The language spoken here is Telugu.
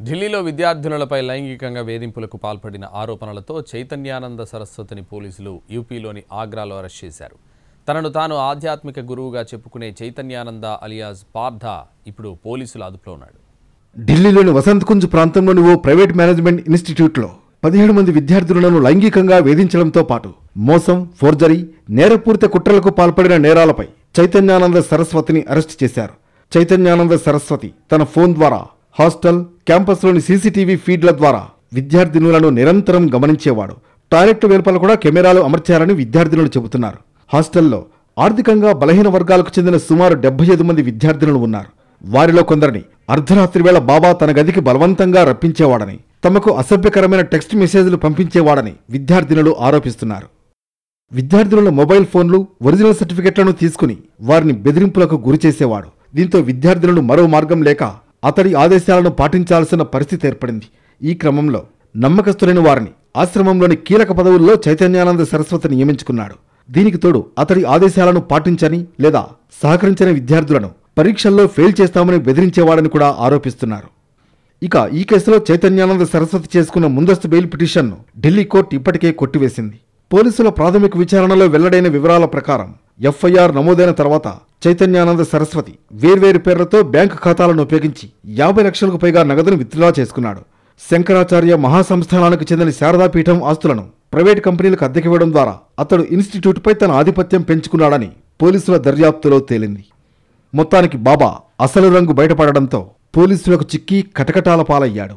ఢిల్లీలో విద్యార్థినులపై లైంగికంగా వేధింపులకు పాల్పడిన ఆరోపణలతో చైతన్యానంద సరస్వతిని పోలీసులు యూపీలోని ఆగ్రాలో అరెస్ట్ చేశారు. తనను తాను ఆధ్యాత్మిక గురువుగా చెప్పుకునే చైతన్యానంద అలియాస్ పార్థ ఇప్పుడు పోలీసుల అదుపులో ఉన్నాడు. ఢిల్లీలోని వసంత్ కుంజ్ ప్రాంతంలోని ఓ ప్రైవేట్ మేనేజ్మెంట్ ఇన్స్టిట్యూట్లో 17 మంది విద్యార్థులను లైంగికంగా వేధించడంతో పాటు మోసం, ఫోర్జరీ, నేరపూరిత కుట్రలకు పాల్పడిన నేరాలపై చైతన్యానంద సరస్వతిని అరెస్ట్ చేశారు. చైతన్యానంద సరస్వతి తన ఫోన్ ద్వారా హాస్టల్, క్యాంపస్లోని సీసీటీవీ ఫీడ్ల ద్వారా విద్యార్థినులను నిరంతరం గమనించేవాడు. టాయిలెట్ వెలుపల కూడా కెమెరాలు అమర్చారని విద్యార్థినులు చెబుతున్నారు. హాస్టల్లో ఆర్థికంగా బలహీన వర్గాలకు చెందిన సుమారు 75 మంది విద్యార్థినులు ఉన్నారు. వారిలో కొందరిని అర్ధరాత్రి వేళ బాబా తన గదికి బలవంతంగా రప్పించేవాడని, తమకు అసభ్యకరమైన టెక్స్ట్ మెసేజ్లు పంపించేవాడని విద్యార్థినులు ఆరోపిస్తున్నారు. విద్యార్థినుల మొబైల్ ఫోన్లు, ఒరిజినల్ సర్టిఫికెట్లను తీసుకుని వారిని బెదిరింపులకు గురిచేసేవాడు. దీంతో విద్యార్థినులు మరో మార్గం లేక అతడి ఆదేశాలను పాటించాల్సిన పరిస్థితి ఏర్పడింది. ఈ క్రమంలో నమ్మకస్తులైన వారిని ఆశ్రమంలోని కీలక పదవుల్లో చైతన్యానంద సరస్వతి నియమించుకున్నాడు. దీనికి తోడు అతడి ఆదేశాలను పాటించని లేదా సహకరించని విద్యార్థులను పరీక్షల్లో ఫెయిల్ చేస్తామని బెదిరించేవాడని కూడా ఆరోపిస్తున్నారు. ఇక ఈ కేసులో చైతన్యానంద సరస్వతి చేసుకున్న ముందస్తు బెయిల్ పిటిషన్ను ఢిల్లీ కోర్టు ఇప్పటికే కొట్టివేసింది. పోలీసుల ప్రాథమిక విచారణలో వెల్లడైన వివరాల ప్రకారం ఎఫ్ఐఆర్ నమోదైన తర్వాత చైతన్యానంద సరస్వతి వేర్వేరు పేర్లతో బ్యాంకు ఖాతాలను ఉపయోగించి 50 లక్షలకు పైగా నగదును విత్డ్రా చేసుకున్నాడు. శంకరాచార్య మహాసంస్థానానికి చెందిన శారదాపీఠం ఆస్తులను ప్రైవేట్ కంపెనీలకు అద్దెకివ్వడం ద్వారా అతడు ఇన్స్టిట్యూట్పై తన ఆధిపత్యం పెంచుకున్నాడని పోలీసుల దర్యాప్తులో తేలింది. మొత్తానికి బాబా అసలు రంగు బయటపడడంతో పోలీసులకు చిక్కి కటకటాల పాలయ్యాడు.